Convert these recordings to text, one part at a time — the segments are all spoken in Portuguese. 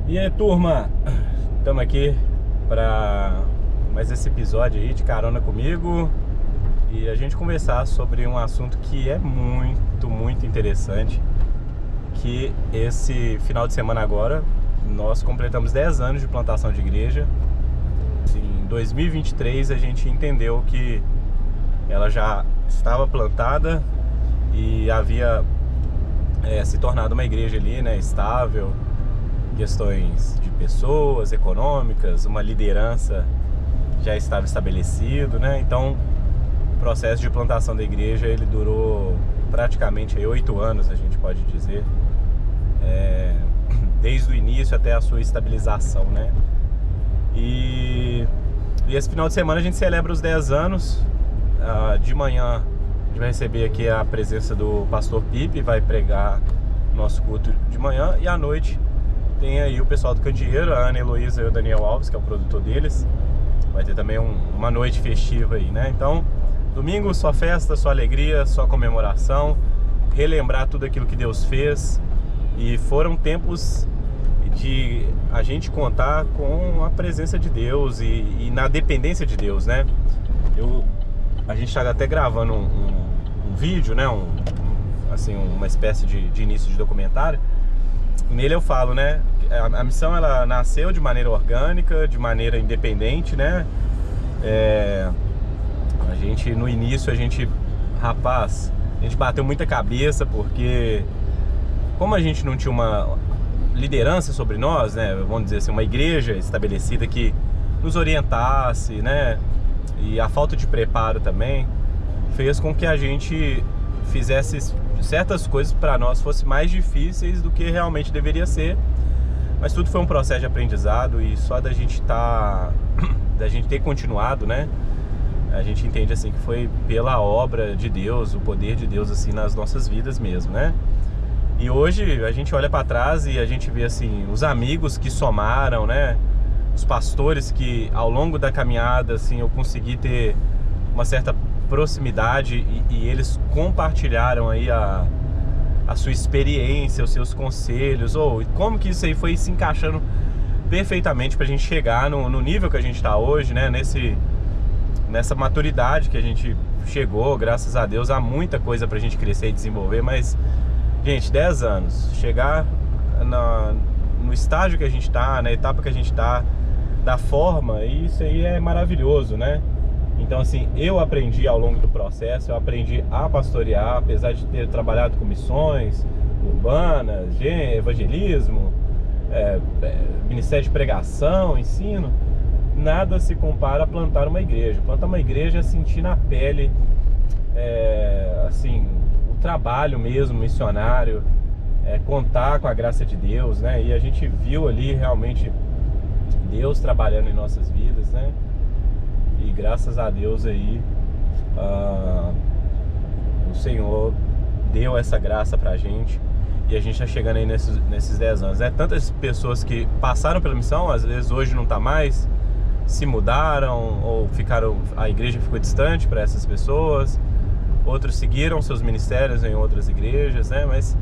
E aí, turma, estamos aqui para mais esse episódio aí de carona comigo e a gente conversar sobre um assunto que é muito interessante, que esse final de semana agora nós completamos 10 anos de plantação de igreja. Em 2023 a gente entendeu que ela já estava plantada e havia se tornado uma igreja ali, né, estável, questões de pessoas, econômicas, uma liderança já estava estabelecido, né? Então o processo de plantação da igreja ele durou praticamente 8 anos, a gente pode dizer, desde o início até a sua estabilização, né? E esse final de semana a gente celebra os 10 anos. De manhã a gente vai receber aqui a presença do pastor Pipe, vai pregar nosso culto de manhã, e à noite tem aí o pessoal do Candeeiro, a Ana Heloísa e o Daniel Alves, que é o produtor deles. Vai ter também uma noite festiva aí, né? Então, domingo só festa, só alegria, só comemoração, relembrar tudo aquilo que Deus fez. E foram tempos de a gente contar com a presença de Deus e na dependência de Deus, né? A gente está até gravando um vídeo, né? Assim, uma espécie de início de documentário. Nele eu falo, né? A missão ela nasceu de maneira orgânica, de maneira independente, né? A gente no início a gente bateu muita cabeça porque como a gente não tinha uma liderança sobre nós, né? Vamos dizer assim, uma igreja estabelecida que nos orientasse, né? E a falta de preparo também fez com que a gente fizesse certas coisas para nós fossem mais difíceis do que realmente deveria ser. Mas tudo foi um processo de aprendizado e só da gente ter continuado, né? A gente entende assim que foi pela obra de Deus, o poder de Deus assim nas nossas vidas mesmo, né? E hoje a gente olha para trás e a gente vê assim os amigos que somaram, né? Os pastores que ao longo da caminhada assim eu consegui ter uma certa proximidade e eles compartilharam aí a sua experiência, os seus conselhos, ou como que isso aí foi se encaixando perfeitamente pra gente chegar no nível que a gente está hoje, né? Nessa maturidade que a gente chegou, graças a Deus. Há muita coisa pra gente crescer e desenvolver, mas, gente, 10 anos, chegar no estágio que a gente tá, na etapa que a gente tá, da forma, isso aí é maravilhoso, né? Então assim, eu aprendi ao longo do processo, eu aprendi a pastorear, apesar de ter trabalhado com missões urbanas, evangelismo, ministério de pregação, ensino. Nada se compara a plantar uma igreja. Plantar uma igreja é sentir na pele, assim, o trabalho mesmo missionário, contar com a graça de Deus, né? E a gente viu ali realmente Deus trabalhando em nossas vidas, né? E graças a Deus aí o Senhor deu essa graça pra gente e a gente tá chegando aí nesses 10 anos, né? Tantas pessoas que passaram pela missão, às vezes hoje não tá mais, se mudaram ou a igreja ficou distante para essas pessoas, outros seguiram seus ministérios em outras igrejas, né? Mas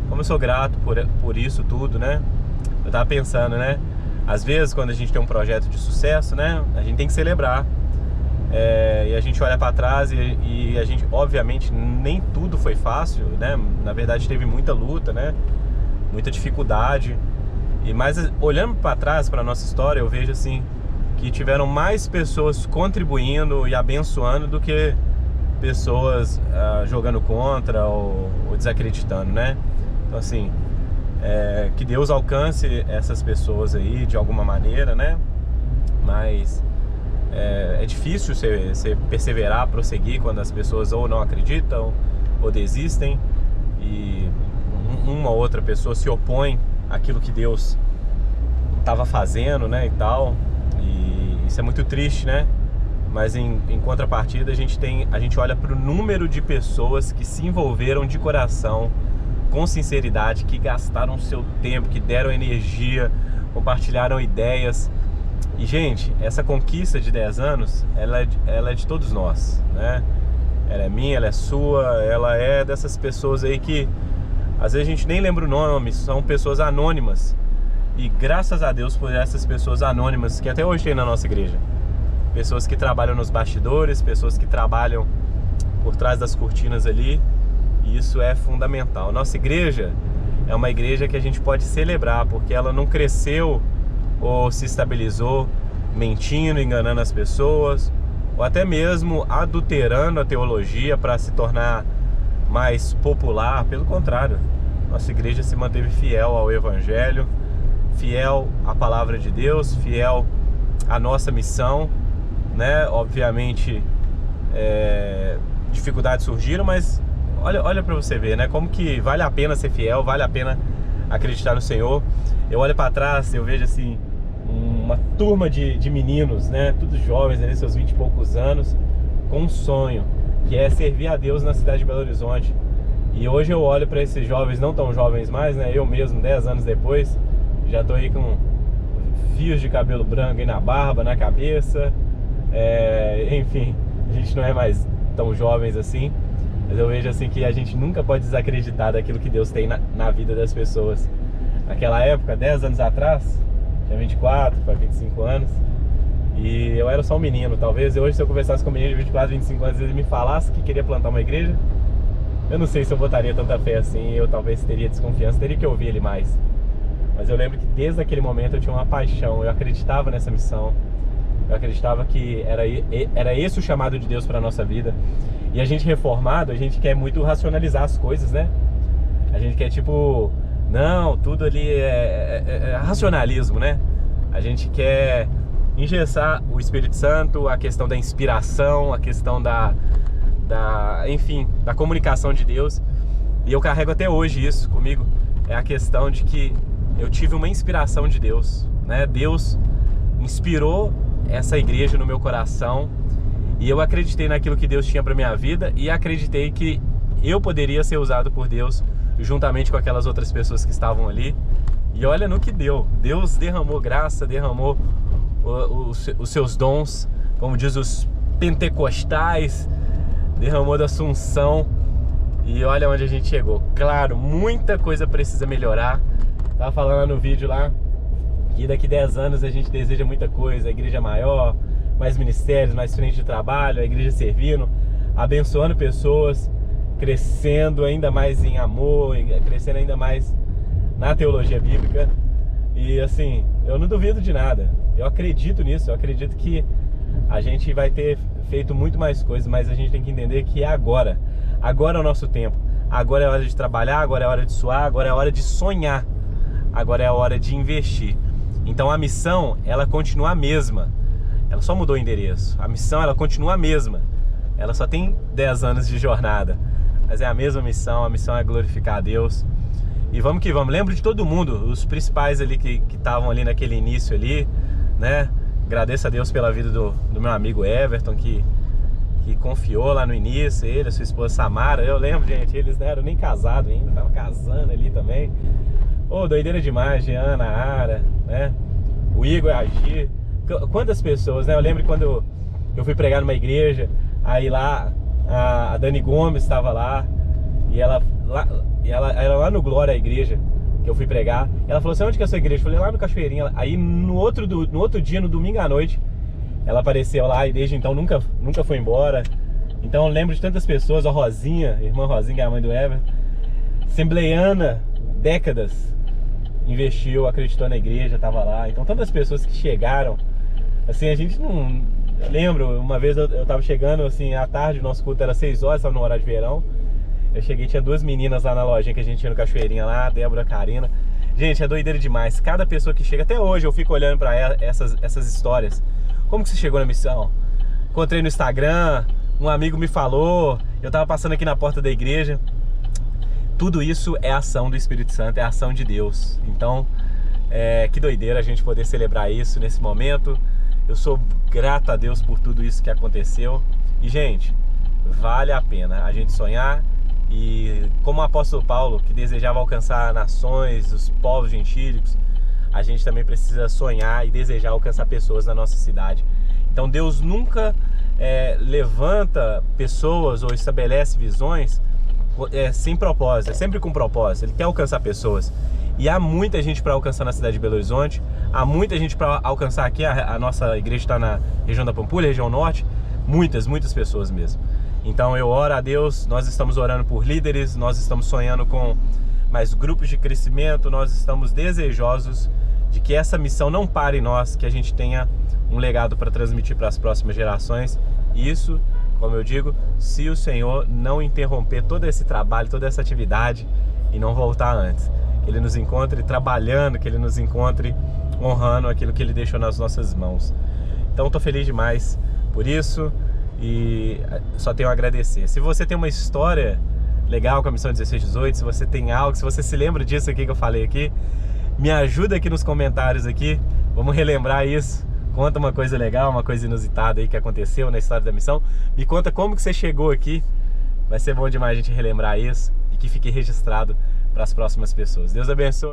como eu sou grato por isso tudo, né? Eu tava pensando, né? Às vezes quando a gente tem um projeto de sucesso, né? A gente tem que celebrar. E a gente olha para trás e a gente, obviamente, nem tudo foi fácil, né? Na verdade teve muita luta, né? Muita dificuldade. Mas olhando para trás, para nossa história, eu vejo assim que tiveram mais pessoas contribuindo e abençoando do que pessoas jogando contra ou desacreditando, né? Então assim, que Deus alcance essas pessoas aí de alguma maneira, né? Mas é difícil você perseverar, prosseguir quando as pessoas ou não acreditam ou desistem e uma ou outra pessoa se opõe àquilo que Deus estava fazendo, né, e tal. E isso é muito triste, né? Mas em contrapartida a gente olha para o número de pessoas que se envolveram de coração, com sinceridade, que gastaram seu tempo, que deram energia, compartilharam ideias. E, gente, essa conquista de 10 anos, ela é de todos nós, né? Ela é minha, ela é sua, ela é dessas pessoas aí que às vezes a gente nem lembra o nome, são pessoas anônimas E graças a Deus por essas pessoas anônimas que até hoje tem na nossa igreja. Pessoas que trabalham nos bastidores, pessoas que trabalham por trás das cortinas ali. E isso é fundamental. Nossa igreja é uma igreja que a gente pode celebrar, porque ela não cresceu ou se estabilizou mentindo, enganando as pessoas, ou até mesmo adulterando a teologia para se tornar mais popular. Pelo contrário, nossa igreja se manteve fiel ao Evangelho, fiel à palavra de Deus, fiel à nossa missão, né? Obviamente, dificuldades surgiram, mas olha para você ver, né? Como que vale a pena ser fiel, vale a pena acreditar no Senhor. Eu olho para trás, eu vejo assim uma turma de meninos, né? Todos jovens, né? Seus 20 e poucos anos, com um sonho, que é servir a Deus na cidade de Belo Horizonte. E hoje eu olho para esses jovens, não tão jovens mais, né? Eu mesmo, 10 anos depois, já tô aí com fios de cabelo branco aí na barba, na cabeça. Enfim, a gente não é mais tão jovens assim, mas eu vejo assim que a gente nunca pode desacreditar daquilo que Deus tem na vida das pessoas. Naquela época, 10 anos atrás, tinha 24 para 25 anos, e eu era só um menino. Talvez hoje, se eu conversasse com um menino de 24, 25 anos e ele me falasse que queria plantar uma igreja, eu não sei se eu botaria tanta fé assim. Eu talvez teria desconfiança, teria que ouvir ele mais. Mas eu lembro que desde aquele momento eu tinha uma paixão, eu acreditava nessa missão, eu acreditava que era esse o chamado de Deus para a nossa vida. E a gente reformado, a gente quer muito racionalizar as coisas, né? A gente quer tipo, não, tudo ali é racionalismo, né? A gente quer engessar o Espírito Santo, a questão da inspiração, a questão enfim, da comunicação de Deus. E eu carrego até hoje isso comigo, é a questão de que eu tive uma inspiração de Deus, né? Deus inspirou essa igreja no meu coração, e eu acreditei naquilo que Deus tinha para minha vida, e acreditei que eu poderia ser usado por Deus juntamente com aquelas outras pessoas que estavam ali. E olha no que deu. Deus derramou graça, derramou os seus dons, como diz os pentecostais, derramou da Assunção. E olha onde a gente chegou. Claro, muita coisa precisa melhorar. Tava falando lá no vídeo lá que daqui 10 anos a gente deseja muita coisa. A igreja maior, mais ministérios, mais frente de trabalho, a igreja servindo, abençoando pessoas, crescendo ainda mais em amor, crescendo ainda mais na teologia bíblica. E assim, eu não duvido de nada. Eu acredito nisso, eu acredito que a gente vai ter feito muito mais coisas, mas a gente tem que entender que é agora. Agora é o nosso tempo. Agora é a hora de trabalhar, agora é a hora de suar, agora é a hora de sonhar. Agora é a hora de investir. Então a missão, ela continua a mesma. Ela só mudou o endereço. A missão, ela continua a mesma. Ela só tem 10 anos de jornada. Mas é a mesma missão, a missão é glorificar a Deus. E vamos que vamos. Lembro de todo mundo, os principais ali que estavam ali naquele início ali, né? Agradeço a Deus pela vida do meu amigo Everton, que confiou lá no início, ele, a sua esposa Samara. Eu lembro, gente, eles não eram nem casados ainda, estavam casando ali também. Doideira demais, Giana, Ara, né? O Igor, Agir. Quantas pessoas, né? Eu lembro quando eu fui pregar numa igreja, aí lá a Dani Gomes estava lá, e ela era lá no Glória, a igreja que eu fui pregar. Ela falou assim: onde que é a sua igreja? Eu falei: lá no Cachoeirinha. Aí no outro dia, no domingo à noite, ela apareceu lá, e desde então nunca foi embora. Então eu lembro de tantas pessoas. A Rosinha, irmã Rosinha, que é a mãe do Ever, assembleiana, décadas, investiu, acreditou na igreja, estava lá. Então tantas pessoas que chegaram, assim, a gente não... Eu lembro, uma vez eu tava chegando, assim, à tarde, o nosso culto era 6 horas, estava no horário de verão. Eu cheguei, tinha 2 meninas lá na lojinha que a gente tinha no Cachoeirinha lá, Débora, Karina. Gente, é doideira demais. Cada pessoa que chega, até hoje eu fico olhando pra essas histórias. Como que você chegou na missão? Encontrei no Instagram, um amigo me falou, eu tava passando aqui na porta da igreja. Tudo isso é ação do Espírito Santo, é ação de Deus. Então, que doideira a gente poder celebrar isso nesse momento. Eu sou grato a Deus por tudo isso que aconteceu. E, gente, vale a pena a gente sonhar. E como o apóstolo Paulo, que desejava alcançar nações, os povos gentílicos, a gente também precisa sonhar e desejar alcançar pessoas na nossa cidade. Então Deus nunca levanta pessoas ou estabelece visões sem propósito, é sempre com propósito. Ele quer alcançar pessoas. E há muita gente para alcançar na cidade de Belo Horizonte, há muita gente para alcançar aqui. A nossa igreja está na região da Pampulha, região norte, muitas pessoas mesmo. Então eu oro a Deus, nós estamos orando por líderes, nós estamos sonhando com mais grupos de crescimento, nós estamos desejosos de que essa missão não pare em nós, que a gente tenha um legado para transmitir para as próximas gerações. E isso, como eu digo, se o Senhor não interromper todo esse trabalho, toda essa atividade e não voltar antes. Que Ele nos encontre trabalhando, que Ele nos encontre honrando aquilo que Ele deixou nas nossas mãos. Então estou feliz demais por isso e só tenho a agradecer. Se você tem uma história legal com a Missão 1618, se você tem algo, se você se lembra disso aqui que eu falei aqui, me ajuda aqui nos comentários aqui, vamos relembrar isso. Conta uma coisa legal, uma coisa inusitada aí que aconteceu na história da missão. Me conta como que você chegou aqui. Vai ser bom demais a gente relembrar isso e que fique registrado para as próximas pessoas. Deus abençoe.